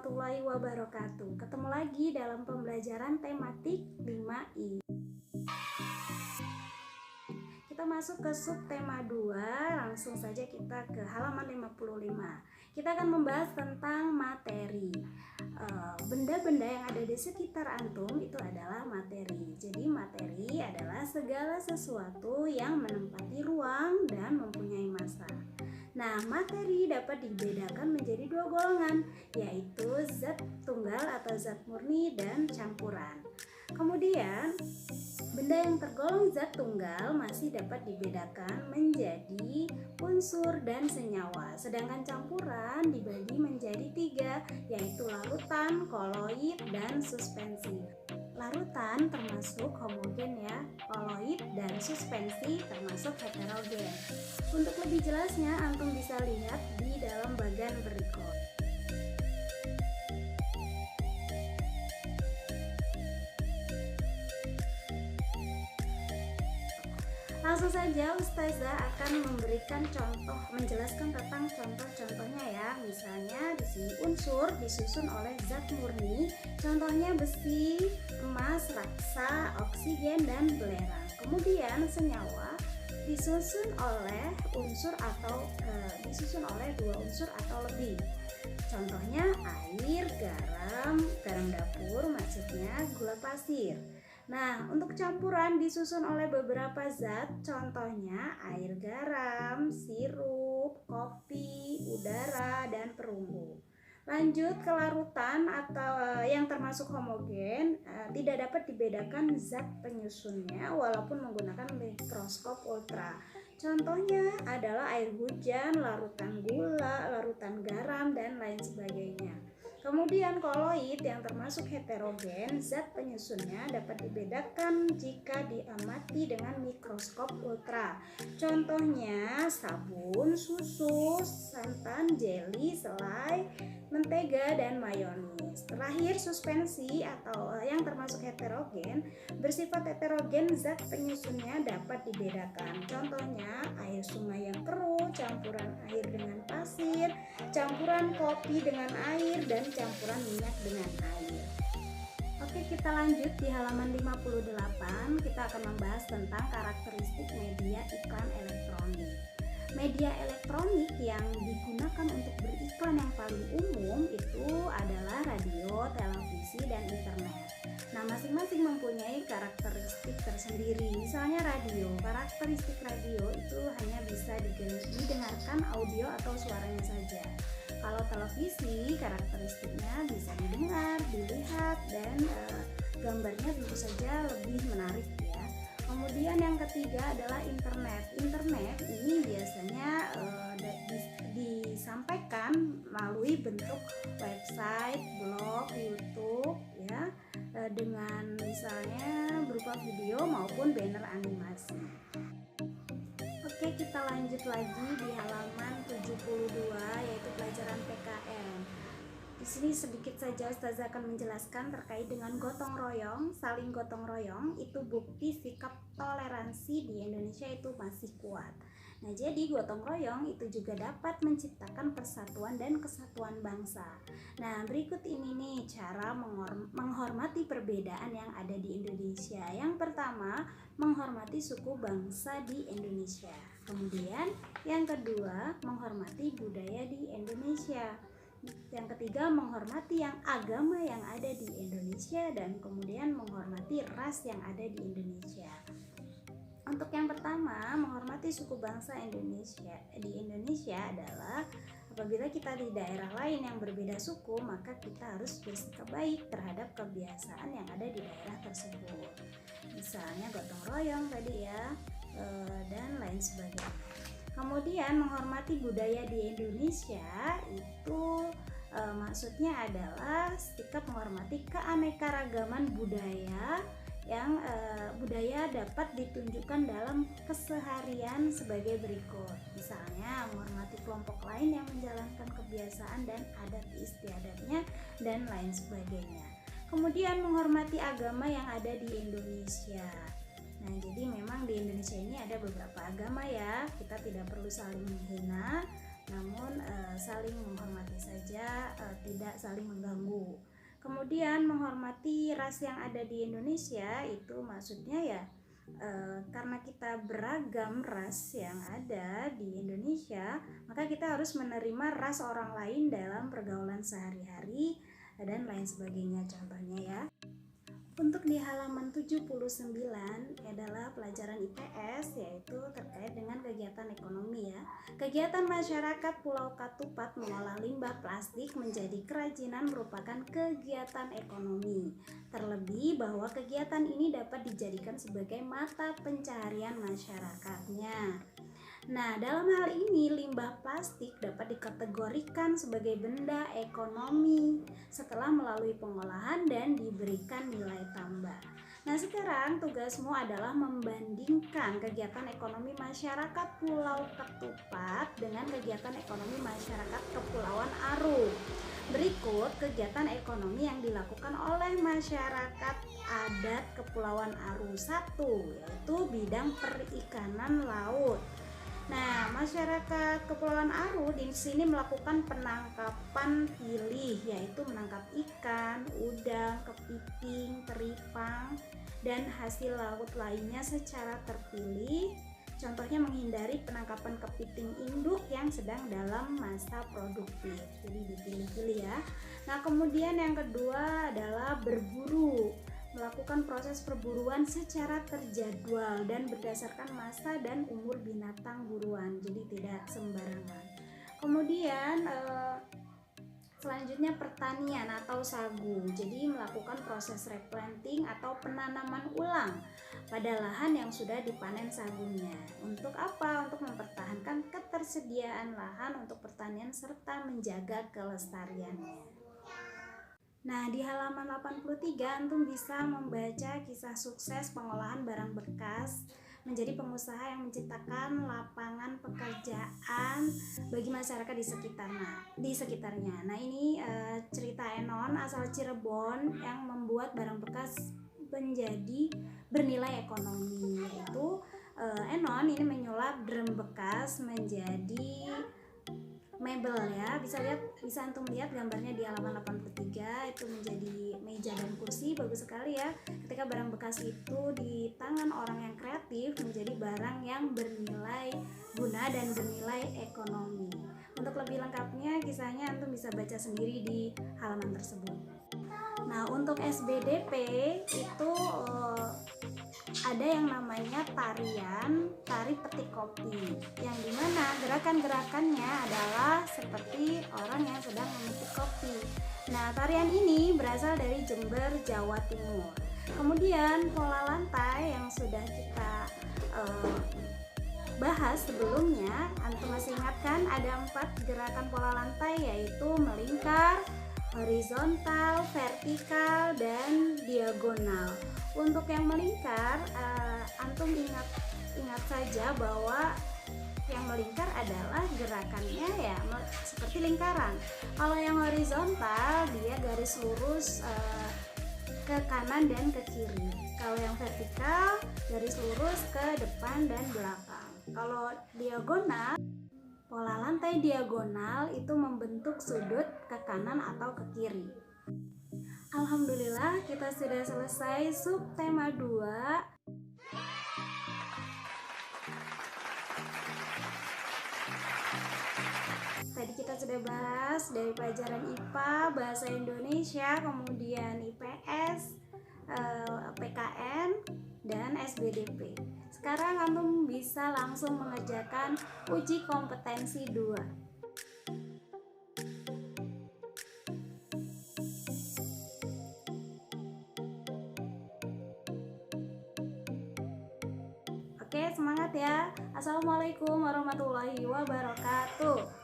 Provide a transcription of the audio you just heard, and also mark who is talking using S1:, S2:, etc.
S1: warahmatullahi wabarakatuh. Ketemu lagi dalam pembelajaran tematik 5I. Kita masuk ke subtema 2, langsung saja kita ke halaman 55. Kita akan membahas tentang materi. Benda-benda yang ada di sekitar antum itu adalah materi. Jadi materi adalah segala sesuatu yang menempati ruang dan mempunyai massa. Nah, materi dapat dibedakan menjadi dua golongan, yaitu zat tunggal atau zat murni dan campuran. Kemudian, benda yang tergolong zat tunggal masih dapat dibedakan menjadi unsur dan senyawa. Sedangkan campuran dibagi menjadi 3, yaitu larutan, koloid, dan suspensi. Larutan termasuk homogen ya, koloid dan suspensi termasuk heterogen. Untuk lebih jelasnya antum bisa lihat di dalam bagian berikut. Langsung saja Ustazah akan memberikan contoh, menjelaskan tentang contoh-contohnya ya. Misalnya di sini unsur disusun oleh zat murni, contohnya besi, emas, raksa, oksigen, dan belerang. Kemudian senyawa disusun oleh dua unsur atau lebih. Contohnya air, garam dapur maksudnya, gula pasir. Nah, untuk campuran disusun oleh beberapa zat, contohnya air garam, sirup, kopi, udara, dan perunggu. Lanjut ke larutan atau yang termasuk homogen, tidak dapat dibedakan zat penyusunnya walaupun menggunakan mikroskop ultra. Contohnya adalah air hujan, larutan gula, larutan garam, dan lain sebagainya. Kemudian koloid yang termasuk heterogen, zat penyusunnya dapat dibedakan jika diamati dengan mikroskop ultra. Contohnya sabun, susu, santan, jeli, selai, mentega, dan mayonis. Terakhir suspensi atau yang termasuk heterogen, bersifat heterogen, zat penyusunnya dapat dibedakan. Contohnya air sungai yang keruh, campuran air dengan pasir, campuran kopi dengan air, dan campuran minyak dengan air. Oke, kita lanjut di halaman 58. Kita akan membahas tentang karakteristik media iklan elektronik. Media elektronik yang digunakan untuk beriklan yang paling umum itu adalah radio, televisi, dan internet. Nah, masing-masing mempunyai karakteristik tersendiri. Misalnya radio, karakteristik radio itu hanya bisa didengarkan audio atau suaranya saja. Kalau televisi, karakteristiknya bisa didengar, dilihat, dan gambarnya tentu saja lebih menarik ya. Kemudian yang ketiga adalah internet. Internet ini biasanya disampaikan melalui bentuk website, blog, YouTube ya, dengan misalnya berupa video maupun banner animasi. Oke, kita lanjut lagi di halaman 72 yaitu pelajaran PKN. Di sini sedikit saja Ustazah akan menjelaskan terkait dengan gotong royong. Saling gotong royong itu bukti sikap toleransi di Indonesia itu masih kuat. Nah, jadi gotong royong itu juga dapat menciptakan persatuan dan kesatuan bangsa. Nah, berikut ini nih cara menghormati perbedaan yang ada di Indonesia. Yang pertama, menghormati suku bangsa di Indonesia. Kemudian, yang kedua, menghormati budaya di Indonesia. Yang ketiga, menghormati yang agama yang ada di Indonesia, dan kemudian menghormati ras yang ada di Indonesia. Untuk yang pertama, menghormati suku bangsa di Indonesia adalah apabila kita di daerah lain yang berbeda suku, maka kita harus bersikap baik terhadap kebiasaan yang ada di daerah tersebut. Misalnya gotong royong tadi ya, dan lain sebagainya. Kemudian menghormati budaya di Indonesia itu maksudnya adalah sikap menghormati keanekaragaman budaya yang budaya dapat ditunjukkan dalam keseharian sebagai berikut. Misalnya menghormati kelompok lain yang menjalankan kebiasaan dan adat istiadatnya dan lain sebagainya. Kemudian menghormati agama yang ada di Indonesia. Nah, jadi memang di Indonesia ini ada beberapa agama ya, kita tidak perlu saling menghina. namun saling menghormati saja, tidak saling mengganggu. Kemudian menghormati ras yang ada di Indonesia itu maksudnya ya karena kita beragam ras yang ada di Indonesia, maka kita harus menerima ras orang lain dalam pergaulan sehari-hari dan lain sebagainya. Contohnya ya, untuk di halaman 79 adalah pelajaran IPS, yaitu terkait dengan kegiatan ekonomi ya. Kegiatan masyarakat Pulau Katupat mengolah limbah plastik menjadi kerajinan merupakan kegiatan ekonomi. Terlebih bahwa kegiatan ini dapat dijadikan sebagai mata pencaharian masyarakatnya. Nah, dalam hal ini limbah plastik dapat dikategorikan sebagai benda ekonomi setelah melalui pengolahan dan diberikan nilai tambah. Nah, sekarang tugasmu adalah membandingkan kegiatan ekonomi masyarakat Pulau Ketupat dengan kegiatan ekonomi masyarakat Kepulauan Aru. Berikut kegiatan ekonomi yang dilakukan oleh masyarakat adat Kepulauan Aru 1, yaitu bidang perikanan laut. Nah, masyarakat Kepulauan Aru di sini melakukan penangkapan pilih, yaitu menangkap ikan, udang, kepiting, teripang, dan hasil laut lainnya secara terpilih. Contohnya menghindari penangkapan kepiting induk yang sedang dalam masa produktif. Jadi dipilih-pilih ya. Nah, kemudian yang kedua adalah berburu. Melakukan proses perburuan secara terjadwal dan berdasarkan masa dan umur binatang buruan, jadi tidak sembarangan. Kemudian selanjutnya pertanian atau sagu, jadi melakukan proses replanting atau penanaman ulang pada lahan yang sudah dipanen sagunya. Untuk apa? Untuk mempertahankan ketersediaan lahan untuk pertanian serta menjaga kelestariannya. Nah, di halaman 83 antum bisa membaca kisah sukses pengolahan barang bekas menjadi pengusaha yang menciptakan lapangan pekerjaan bagi masyarakat di sekitarnya. Nah, ini cerita Enon asal Cirebon yang membuat barang bekas menjadi bernilai ekonomi, yaitu Enon ini menyulap drum bekas menjadi mebel ya. Bisa antum lihat gambarnya di halaman 83, itu menjadi meja dan kursi, bagus sekali ya. Ketika barang bekas itu di tangan orang yang kreatif menjadi barang yang bernilai guna dan bernilai ekonomi. Untuk lebih lengkapnya kisahnya antum bisa baca sendiri di halaman tersebut. Nah, untuk SBDP itu ada yang namanya tari petik kopi, yang dimana gerakan-gerakannya adalah seperti orang yang sedang memetik kopi. Nah, tarian ini berasal dari Jember, Jawa Timur. Kemudian pola lantai yang sudah kita bahas sebelumnya, antum masih ingat kan? Ada 4 gerakan pola lantai, yaitu melingkar, horizontal, vertikal, dan diagonal. Untuk yang melingkar, antum ingat saja bahwa yang melingkar adalah gerakannya ya seperti lingkaran. Kalau yang horizontal dia garis lurus ke kanan dan ke kiri. Kalau yang vertikal garis lurus ke depan dan belakang. Kalau diagonal, pola lantai diagonal itu membentuk sudut ke kanan atau ke kiri. Alhamdulillah kita sudah selesai subtema 2. Tadi kita sudah bahas dari pelajaran IPA, Bahasa Indonesia, kemudian IPS, PKN, dan SBDP. Sekarang antum bisa langsung mengerjakan uji kompetensi 2. Oke, semangat ya. Assalamualaikum warahmatullahi wabarakatuh.